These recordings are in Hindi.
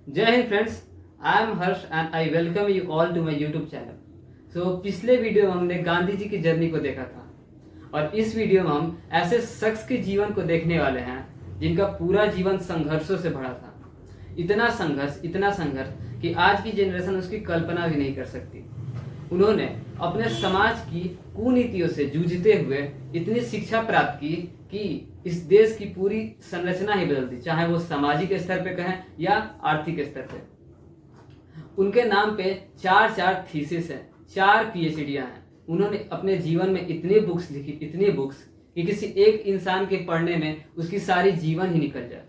जय हिंद friends, I am Harsh and I welcome you all to my YouTube channel. पिछले वीडियो में हमने गांधी जी की जर्नी को देखा था और इस वीडियो में हम ऐसे शख्स के जीवन को देखने वाले हैं जिनका पूरा जीवन संघर्षों से भरा था। इतना संघर्ष कि आज की जनरेशन उसकी कल्पना भी नहीं कर सकती। उन्होंने अपने समाज की कुनीतियों से जूझते हुए इतनी शिक्षा प्राप्त की कि इस देश की पूरी संरचना ही बदल दी, चाहे वो सामाजिक स्तर पे कहें या आर्थिक स्तर पे। उनके नाम पे चार थीसिस है, 4 पीएचडियां हैं। उन्होंने अपने जीवन में इतनी बुक्स लिखी, इतनी बुक्स कि किसी एक इंसान के पढ़ने में उसकी सारी जीवन ही निकल जाए।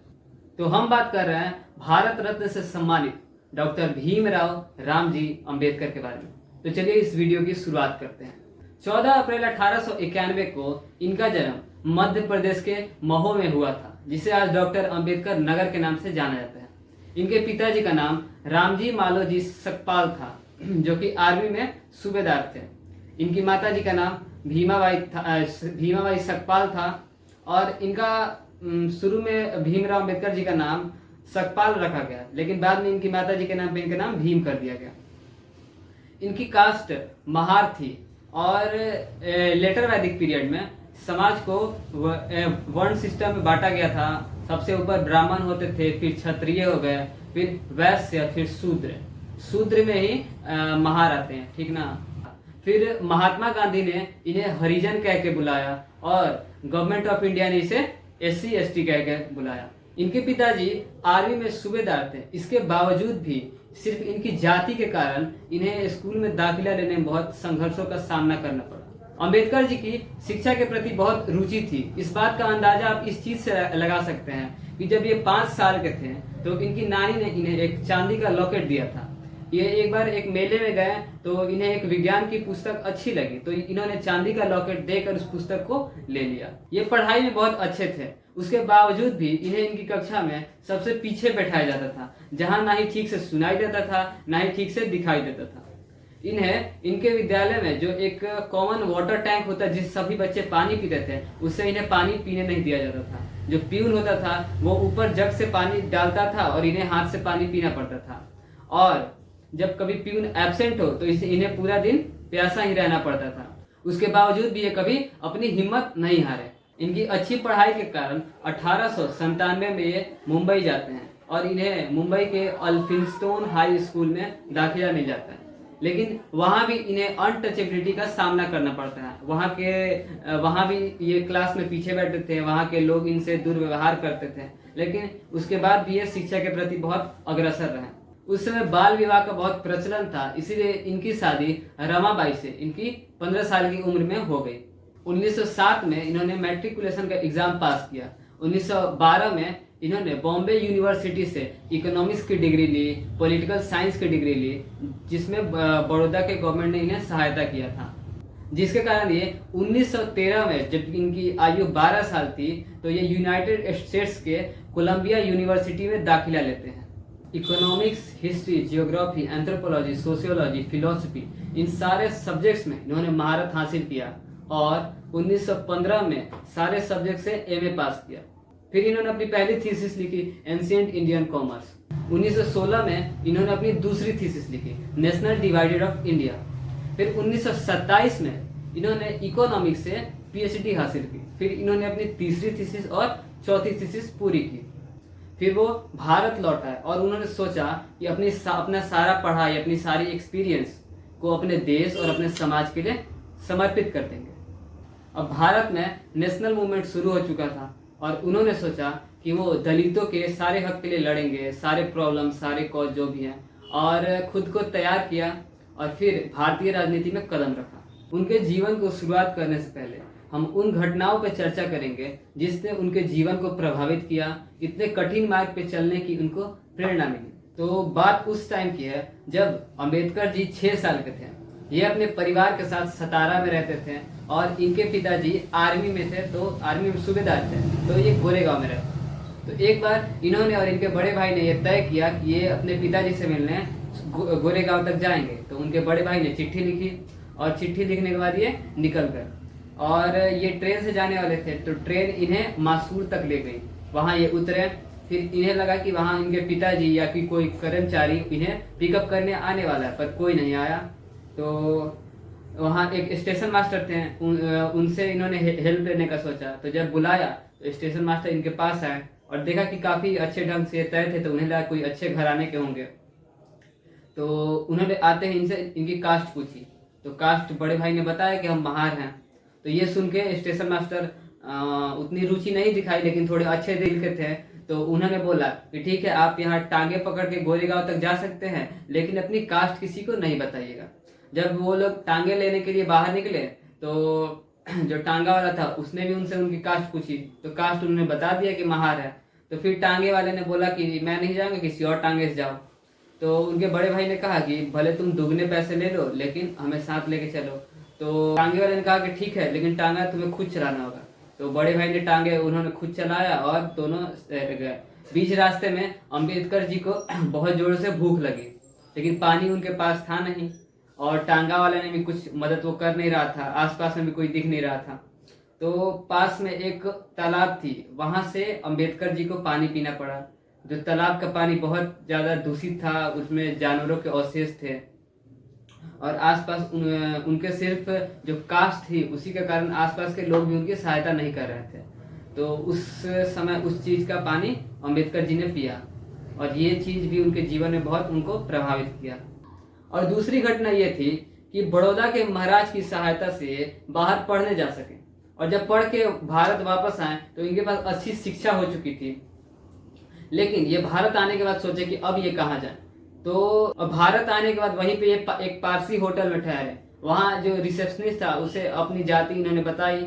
तो हम बात कर रहे हैं भारत रत्न से सम्मानित डॉक्टर भीमराव रामजी अंबेडकर के बारे में। तो चलिए इस वीडियो की शुरुआत करते हैं। 14 अप्रैल 1891 को इनका जन्म मध्य प्रदेश के महो में हुआ था, जिसे आज डॉक्टर अंबेडकर नगर के नाम से जाना जाता है। इनके पिताजी का नाम रामजी मालोजी सकपाल था, जो कि आर्मी में सूबेदार थे। इनकी माताजी का नाम भीमाबाई सकपाल था और इनका शुरू में भीमराव अंबेडकर जी का नाम सकपाल रखा गया, लेकिन बाद में इनकी माताजी के नाम पे इनका नाम भीम कर दिया गया। इनकी कास्ट महार थी और लेटर वैदिक पीरियड में समाज को वर्ण सिस्टम में बांटा गया था। सबसे ऊपर ब्राह्मण होते थे, फिर क्षत्रिय हो गए, फिर वैश्य, फिर शूद्र में ही महार आते हैं, ठीक ना। फिर महात्मा गांधी ने इन्हें हरिजन कह के बुलाया और गवर्नमेंट ऑफ इंडिया ने इसे SC ST कह के बुलाया। इनके पिताजी आर्मी में सूबेदार थे। इसके बावजूद भी सिर्फ इनकी जाति के कारण इन्हें स्कूल में दाखिला लेने में बहुत संघर्षों का सामना करना पड़ा। अंबेडकर जी की शिक्षा के प्रति बहुत रुचि थी। इस बात का अंदाजा आप इस चीज से लगा सकते हैं कि जब ये 5 साल के थे तो इनकी नानी ने इन्हें एक चांदी का लॉकेट दिया था। ये एक बार एक मेले में गए तो इन्हें एक विज्ञान की पुस्तक अच्छी लगी, तो इन्होंने चांदी का लॉकेट देकर उस पुस्तक को ले लिया। ये पढ़ाई में बहुत अच्छे थे, उसके बावजूद भी इन्हें इनकी कक्षा में सबसे पीछे बैठाया जाता था, जहां ना ही ठीक से सुनाई देता था, ना ही ठीक से दिखाई देता था। इन्हें इनके विद्यालय में जो एक कॉमन वाटर टैंक होता है जिससे सभी बच्चे पानी पीते थे, उससे इन्हें पानी पीने नहीं दिया जाता था। जो प्यून होता था वो ऊपर जग से पानी डालता था और इन्हें हाथ से पानी पीना पड़ता था। और जब कभी प्यून एब्सेंट हो तो इन्हें पूरा दिन प्यासा ही रहना पड़ता था। उसके बावजूद भी ये कभी अपनी हिम्मत नहीं हारे। इनकी अच्छी पढ़ाई के कारण 1897 में ये मुंबई जाते हैं और इन्हें मुंबई के अल्फिंस्टोन हाई स्कूल में दाखिला मिल जाता है। लेकिन वहाँ भी इन्हें अनटचेबिलिटी का सामना करना पड़ता है। वहाँ भी ये क्लास में पीछे बैठते थे, वहाँ के लोग इनसे दुर्व्यवहार करते थे, लेकिन उसके बाद भी ये शिक्षा के प्रति बहुत अग्रसर रहे। उस समय बाल विवाह का बहुत प्रचलन था, इसीलिए इनकी शादी रमाबाई से इनकी 15 साल की उम्र में हो गई। 1907 में इन्होंने मैट्रिकुलेशन का एग्जाम पास किया। 1912 में इन्होंने बॉम्बे यूनिवर्सिटी से इकोनॉमिक्स की डिग्री ली, पॉलिटिकल साइंस की डिग्री ली, जिसमें बड़ौदा के गवर्नमेंट ने इन्हें सहायता किया था, जिसके कारण ये 1913 में जब इनकी आयु 12 साल थी तो ये यूनाइटेड स्टेट्स के कोलंबिया यूनिवर्सिटी में दाखिला लेते हैं। Economics, history, geography, anthropology, sociology, philosophy, इन सारे सब्जेक्ट्स में इन्होंने महारत हासिल किया और 1915 में सारे सब्जेक्ट से MA पास किया। फिर इन्होंने अपनी पहली थीसिस लिखी एंशिएंट इंडियन कॉमर्स। 1916 में इन्होंने अपनी दूसरी थीसिस लिखी नेशनल डिवाइडेड ऑफ इंडिया। फिर 1927 में इन्होंने इकोनॉमिक्स से PhD हासिल की। फिर इन्होंने अपनी तीसरी थीसिस और चौथी थीसिस पूरी की। फिर वो भारत लौट आए और उन्होंने सोचा कि अपना सारा पढ़ाई, अपनी सारी एक्सपीरियंस को अपने देश और अपने समाज के लिए समर्पित कर देंगे। अब भारत में नेशनल मूवमेंट शुरू हो चुका था और उन्होंने सोचा कि वो दलितों के सारे हक के लिए लड़ेंगे, सारे प्रॉब्लम, सारे कॉज जो भी हैं, और खुद को तैयार किया और फिर भारतीय राजनीति में कदम रखा। उनके जीवन को शुरुआत करने से पहले हम उन घटनाओं पर चर्चा करेंगे जिसने उनके जीवन को प्रभावित किया, इतने कठिन मार्ग पे चलने की उनको प्रेरणा मिली। तो बात उस टाइम की है जब अंबेडकर जी 6 साल के थे। ये अपने परिवार के साथ सतारा में रहते थे और इनके पिताजी आर्मी में थे, तो आर्मी में सूबेदार थे, तो ये गोरेगांव में रहते। तो एक बार इन्होंने और इनके बड़े भाई ने ये तय किया कि ये अपने पिताजी से मिलने गोरेगांव तक जाएंगे। तो उनके बड़े भाई ने चिट्ठी लिखी और चिट्ठी लिखने के बाद ये निकल गए और ये ट्रेन से जाने वाले थे। तो ट्रेन इन्हें मासूर तक ले गई। वहाँ ये उतरे फिर इन्हें लगा कि वहाँ इनके पिताजी या कि कोई कर्मचारी इन्हें पिकअप करने आने वाला है, पर कोई नहीं आया। तो वहाँ एक स्टेशन मास्टर थे, उनसे इन्होंने हेल्प लेने का सोचा। तो जब बुलाया तो स्टेशन मास्टर इनके पास आए और देखा कि काफ़ी अच्छे ढंग से तय थे, तो उन्हें लगा कोई अच्छे घराने के होंगे। तो उन्होंने आते ही इनसे इनकी कास्ट पूछी। तो कास्ट बड़े भाई ने बताया कि हम महार हैं। तो ये सुन के स्टेशन मास्टर उतनी रुचि नहीं दिखाई, लेकिन थोड़े अच्छे दिल के थे। तो उन्होंने बोला कि ठीक है, आप यहाँ टांगे पकड़ के गोरेगांव तक जा सकते हैं, लेकिन अपनी कास्ट किसी को नहीं बताइएगा। जब वो लोग टांगे लेने के लिए बाहर निकले तो जो टांगा वाला था उसने भी उनसे उनकी कास्ट पूछी। तो कास्ट उन्होंने बता दिया कि महार है। तो फिर टांगे वाले ने बोला कि मैं नहीं जाऊँगा, किसी और टांगे से जाओ। तो उनके बड़े भाई ने कहा कि भले तुम दुगने पैसे ले लो, लेकिन हमें साथ लेके चलो। तो टांगे वाले ने कहा कि ठीक है, लेकिन टांगा तुम्हें खुद चलाना होगा। तो बड़े भाई ने टांगे उन्होंने खुद चलाया और दोनों गए। बीच रास्ते में अंबेडकर जी को बहुत जोर से भूख लगी, लेकिन पानी उनके पास था नहीं, और टांगा वाले ने भी कुछ मदद वो कर नहीं रहा था, आसपास में भी कोई दिख नहीं रहा था। तो पास में एक तालाब थी, वहां से अंबेडकर जी को पानी पीना पड़ा। जो तालाब का पानी बहुत ज़्यादा दूषित था, उसमें जानवरों के अवशेष थे, और आसपास उनके सिर्फ जो कास्ट थी उसी के कारण आसपास के लोग भी उनकी सहायता नहीं कर रहे थे। तो उस समय उस चीज़ का पानी अंबेडकर जी ने पिया, और ये चीज़ भी उनके जीवन में बहुत उनको प्रभावित किया। और दूसरी घटना ये थी कि बड़ौदा के महाराज की सहायता से बाहर पढ़ने जा सके, और जब पढ़ के भारत वापस आए तो इनके पास अच्छी शिक्षा हो चुकी थी। लेकिन ये भारत आने के बाद सोचे कि अब ये कहाँ जाए। तो भारत आने के बाद वहीं पे एक पारसी होटल में ठहरे। वहाँ जो रिसेप्शनिस्ट था उसे अपनी जाति इन्होंने बताई,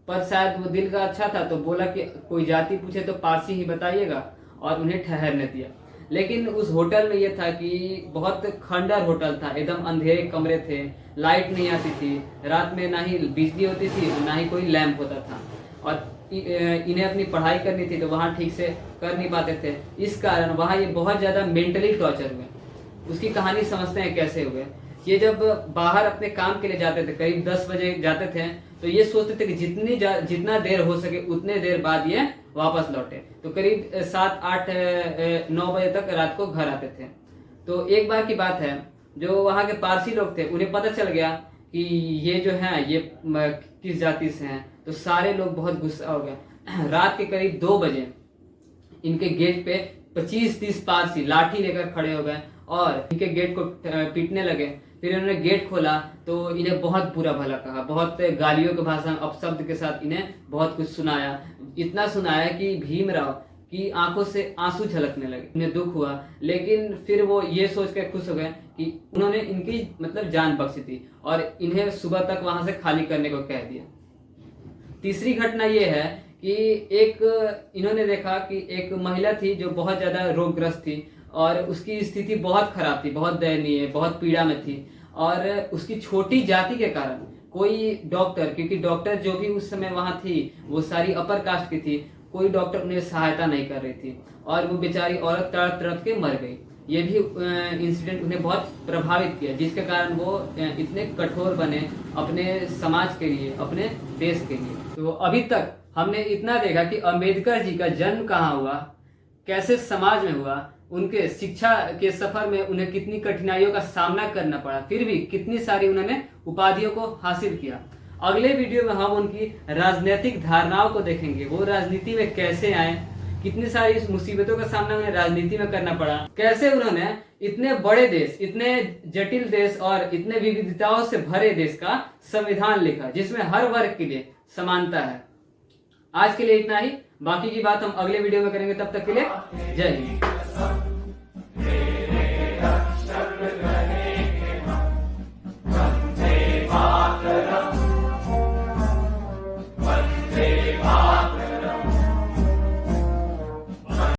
पर शायद वो दिल का अच्छा था तो बोला कि कोई जाति पूछे तो पारसी ही बताइएगा, और उन्हें ठहरने दिया। लेकिन उस होटल में ये था कि बहुत खंडर होटल था, एकदम अंधेरे कमरे थे, लाइट नहीं आती थी, रात में ना ही बिजली होती थी ना ही कोई लैंप होता था, और इन्हें अपनी पढ़ाई करनी थी तो वहाँ ठीक से कर नहीं पाते थे। इस कारण वहाँ ये बहुत ज़्यादा मेंटली टॉर्चर हुए। उसकी कहानी समझते हैं कैसे हुए। ये जब बाहर अपने काम के लिए जाते थे, करीब 10 बजे जाते थे, तो ये सोचते थे कि जितना देर हो सके उतने देर बाद ये वापस लौटे। तो करीब 7, 8, 9 बजे तक रात को घर आते थे। तो एक बार की बात है, जो वहाँ के पारसी लोग थे उन्हें पता चल गया कि ये जो है ये किस जाति से हैं। तो सारे लोग बहुत गुस्सा हो गए। रात के करीब 2 बजे इनके गेट पे 25-30 पारसी लाठी लेकर खड़े हो गए और इनके गेट को पीटने लगे। फिर इन्होंने गेट खोला तो इन्हें बहुत बुरा भला कहा, बहुत गालियों के भाषा अपशब्द के साथ इन्हें बहुत कुछ सुनाया। इतना सुनाया कि भीमराव की आंखों से आंसू झलकने लगे, इन्हें दुख हुआ। लेकिन फिर वो ये सोच कर खुश हो गए कि उन्होंने इनकी मतलब जान बख्शी थी, और इन्हें सुबह तक वहां से खाली करने को कह दिया। तीसरी घटना ये है कि इन्होंने देखा कि एक महिला थी जो बहुत ज्यादा रोगग्रस्त थी, और उसकी स्थिति बहुत खराब थी, बहुत दयनीय, बहुत पीड़ा में थी। और उसकी छोटी जाति के कारण कोई डॉक्टर, क्योंकि डॉक्टर जो भी उस समय वहां थी वो सारी अपर कास्ट की थी, कोई डॉक्टर उन्हें सहायता नहीं कर रही थी, और वो बेचारी औरत तड़प तड़प के मर गई। ये भी इंसिडेंट उन्हें बहुत प्रभावित किया, जिसके कारण वो इतने कठोर बने अपने समाज के लिए, अपने देश के लिए। तो अभी तक हमने इतना देखा कि अंबेडकर जी का जन्म कहाँ हुआ, कैसे समाज में हुआ, उनके शिक्षा के सफर में उन्हें कितनी कठिनाइयों का सामना करना पड़ा, फिर भी कितनी सारी उन्होंने उपाधियों को हासिल किया। अगले वीडियो में हम उनकी राजनीतिक धारणाओं को देखेंगे, वो राजनीति में कैसे आए, कितनी सारी मुसीबतों का सामना उन्हें राजनीति में करना पड़ा, कैसे उन्होंने इतने बड़े देश, इतने जटिल देश और इतने विविधताओं से भरे देश का संविधान लिखा, जिसमें हर वर्ग के लिए समानता है। आज के लिए इतना ही, बाकी की बात हम अगले वीडियो में करेंगे। तब तक के लिए जय हिंद।